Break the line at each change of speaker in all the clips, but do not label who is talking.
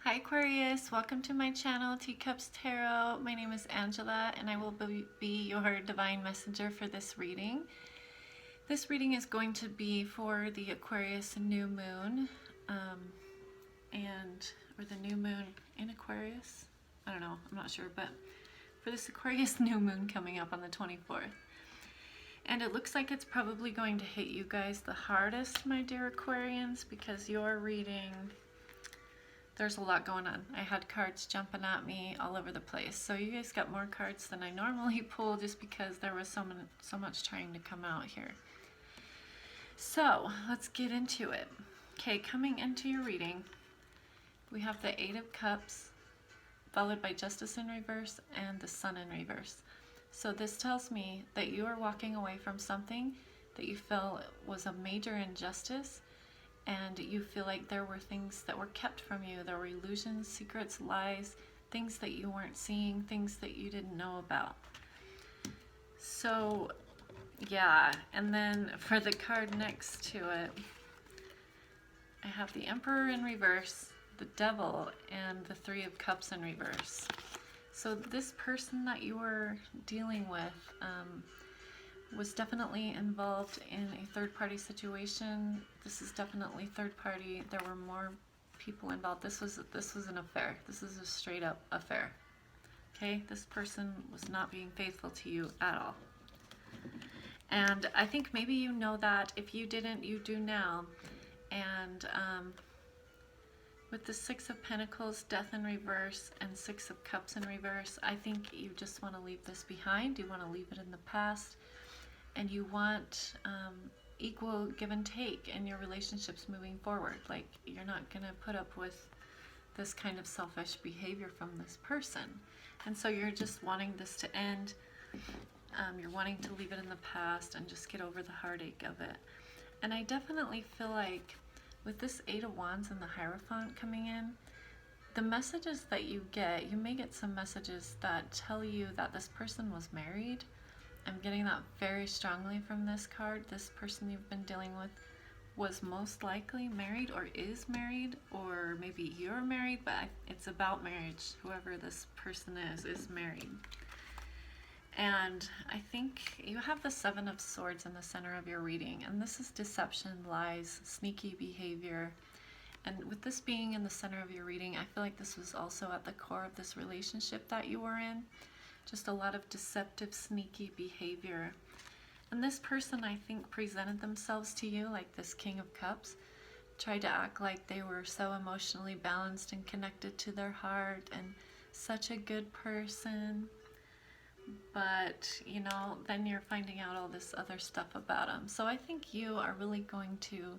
Hi Aquarius, welcome to my channel, Teacups Tarot. My name is Angela and I will be your divine messenger for this reading. This reading is going to be for the Aquarius new moon, or the new moon in Aquarius. I don't know, I'm not sure, but for this Aquarius new moon coming up on the 24th. And it looks like it's probably going to hit you guys the hardest, my dear Aquarians, because your reading, there's a lot going on. I had cards jumping at me all over the place. So you guys got more cards than I normally pull just because there was so much trying to come out here. So let's get into it. Okay, coming into your reading, we have the Eight of Cups, followed by Justice in reverse and the Sun in reverse. So this tells me that you are walking away from something that you feel was a major injustice, and you feel like there were things that were kept from you. There were illusions, secrets, lies, things that you weren't seeing, things that you didn't know about. So yeah, and then for the card next to it, I have the Emperor in reverse, the Devil, and the Three of Cups in reverse. So this person that you were dealing with was definitely involved in a third-party situation. This is definitely third party. There were more people involved. This was an affair. This is a straight up affair. Okay, this person was not being faithful to you at all. And I think maybe you know that. If you didn't, you do now. And with the Six of Pentacles, Death in reverse, and Six of Cups in reverse, I think you just want to leave this behind. You want to leave it in the past. And you want equal give and take in your relationships moving forward. Like, you're not going to put up with this kind of selfish behavior from this person. And so you're just wanting this to end. You're wanting to leave it in the past and just get over the heartache of it. And I definitely feel like with this Eight of Wands and the Hierophant coming in, the messages that you get, you may get some messages that tell you that this person was married. I'm getting that very strongly from this card. This person you've been dealing with was most likely married or is married, or maybe you're married, but it's about marriage. Whoever this person is married. And I think you have the Seven of Swords in the center of your reading, and this is deception, lies, sneaky behavior. And with this being in the center of your reading, I feel like this was also at the core of this relationship that you were in. Just a lot of deceptive, sneaky behavior. And this person, I think, presented themselves to you like this King of Cups, tried to act like they were so emotionally balanced and connected to their heart and such a good person. But, you know, then you're finding out all this other stuff about him. So I think you are really going to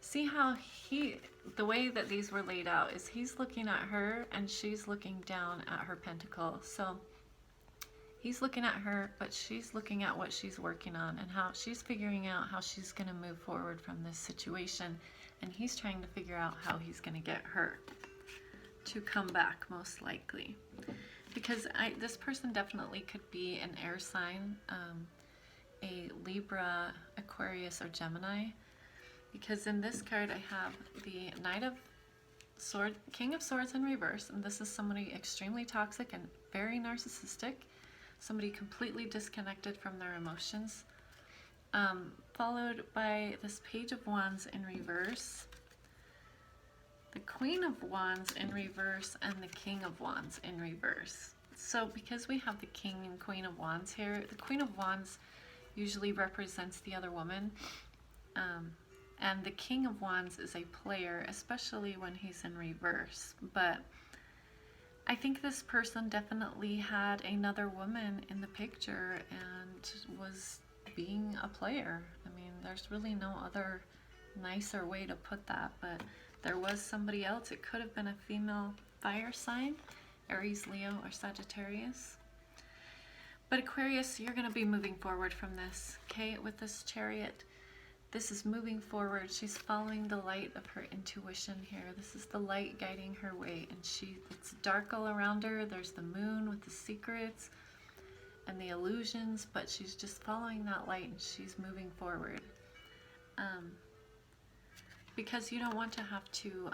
see how the way that these were laid out is he's looking at her and she's looking down at her pentacle. So he's looking at her, but she's looking at what she's working on and how she's figuring out how she's going to move forward from this situation. And he's trying to figure out how he's going to get her to come back, most likely. Because this person definitely could be an air sign, a Libra, Aquarius, or Gemini. Because in this card I have the Knight of Swords, King of Swords in reverse, and this is somebody extremely toxic and very narcissistic. Somebody completely disconnected from their emotions, followed by this Page of Wands in reverse, the Queen of Wands in reverse, and the King of Wands in reverse. So because we have the King and Queen of Wands here, the Queen of Wands usually represents the other woman, and the King of Wands is a player, especially when he's in reverse. But I think this person definitely had another woman in the picture and was being a player. I mean, there's really no other nicer way to put that, but there was somebody else. It could have been a female fire sign, Aries, Leo, or Sagittarius. But Aquarius, you're going to be moving forward from this, okay? With this Chariot, this is moving forward. She's following the light of her intuition here. This is the light guiding her way, and it's dark all around her. There's the moon with the secrets and the illusions, but she's just following that light and she's moving forward. Because you don't want to have to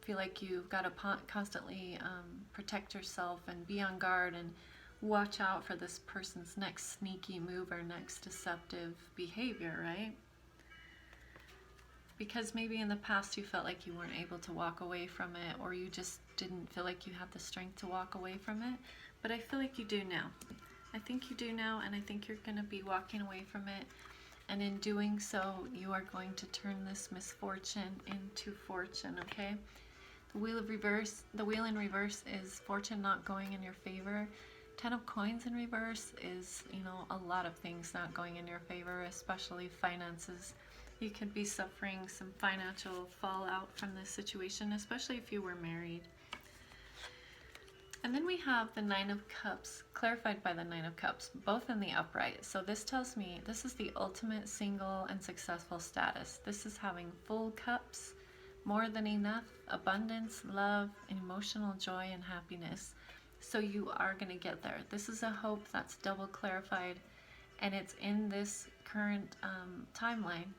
feel like you've got to constantly protect yourself and be on guard and watch out for this person's next sneaky move or next deceptive behavior, right? Because maybe in the past you felt like you weren't able to walk away from it, or you just didn't feel like you had the strength to walk away from it. But I feel like you do now. I think you do now, and I think you're going to be walking away from it. And in doing so, you are going to turn this misfortune into fortune, okay? The wheel in reverse is fortune not going in your favor. 10 of coins in reverse is, a lot of things not going in your favor, especially finances. You could be suffering some financial fallout from this situation, especially if you were married. And then we have the 9 of Cups, clarified by the 9 of Cups, both in the upright. So this tells me this is the ultimate single and successful status. This is having full cups, more than enough, abundance, love, emotional joy, and happiness. So you are going to get there. This is a hope that's double clarified, and it's in this current timeline.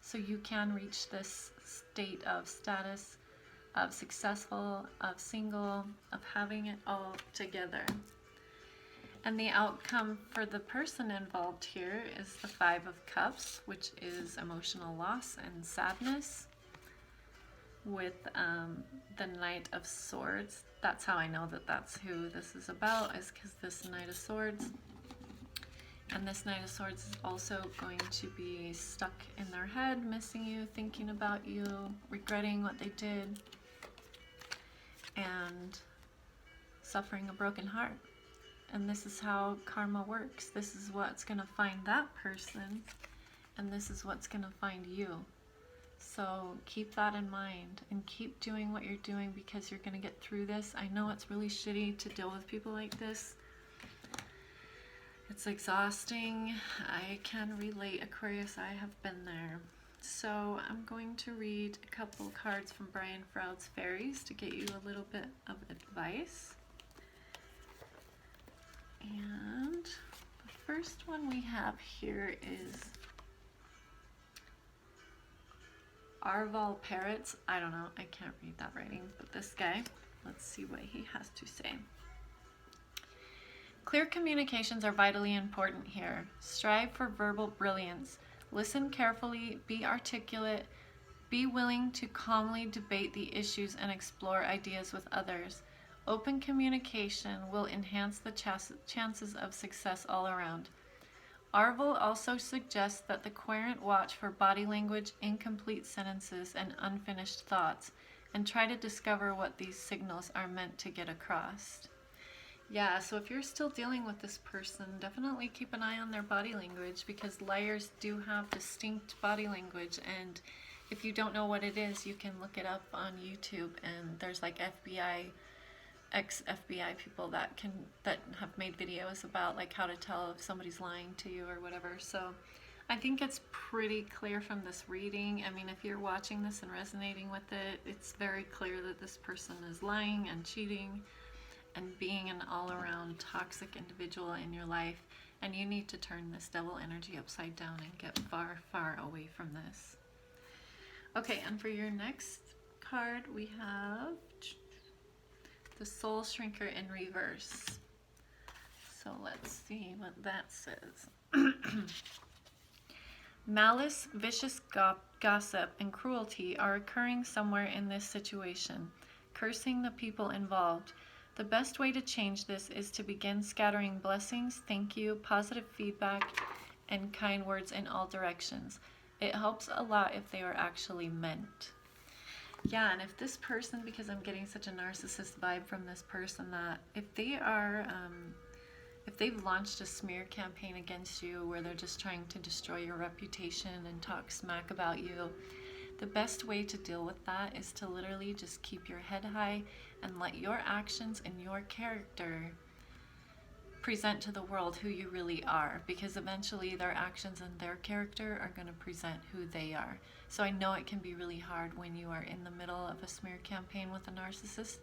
So you can reach this state of status, of successful, of single, of having it all together. And the outcome for the person involved here is the 5 of Cups, which is emotional loss and sadness, with the Knight of Swords. That's how I know that that's who this is about, is because this Knight of Swords. And this Knight of Swords is also going to be stuck in their head, missing you, thinking about you, regretting what they did, and suffering a broken heart. And this is how karma works. This is what's going to find that person, and this is what's going to find you. So keep that in mind and keep doing what you're doing, because you're going to get through this. I know it's really shitty to deal with people like this. It's exhausting. I can relate, Aquarius. I have been there. So I'm going to read a couple cards from Brian Froud's Fairies to get you a little bit of advice. And the first one we have here is Arval Parrots. I don't know. I can't read that writing, but this guy, let's see what he has to say. Clear communications are vitally important here. Strive for verbal brilliance. Listen carefully, be articulate, be willing to calmly debate the issues and explore ideas with others. Open communication will enhance the chances of success all around. Arval also suggests that the querent watch for body language, incomplete sentences, and unfinished thoughts, and try to discover what these signals are meant to get across. Yeah, so if you're still dealing with this person, definitely keep an eye on their body language, because liars do have distinct body language, and if you don't know what it is, you can look it up on YouTube, and there's like ex-FBI people that have made videos about like how to tell if somebody's lying to you or whatever. So I think it's pretty clear from this reading. I mean, if you're watching this and resonating with it, it's very clear that this person is lying and cheating and being an all-around toxic individual in your life, and you need to turn this devil energy upside down and get far, far away from this. Okay, and for your next card, we have the Soul Shrinker in reverse. So let's see what that says. Malice, vicious gossip, and cruelty are occurring somewhere in this situation, cursing the people involved. The best way to change this is to begin scattering blessings, thank you, positive feedback, and kind words in all directions. It helps a lot if they are actually meant. Yeah, and if this person, because I'm getting such a narcissist vibe from this person, that if they've launched a smear campaign against you where they're just trying to destroy your reputation and talk smack about you, the best way to deal with that is to literally just keep your head high and let your actions and your character present to the world who you really are, because eventually their actions and their character are going to present who they are. So I know it can be really hard when you are in the middle of a smear campaign with a narcissist,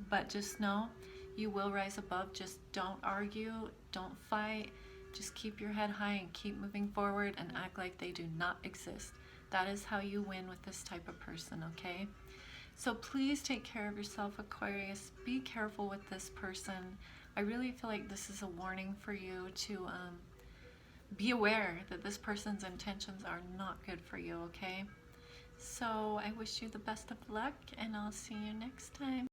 but just know you will rise above. Just don't argue, don't fight, just keep your head high and keep moving forward and act like they do not exist. That is how you win with this type of person, okay? So please take care of yourself, Aquarius. Be careful with this person. I really feel like this is a warning for you to be aware that this person's intentions are not good for you, okay? So I wish you the best of luck, and I'll see you next time.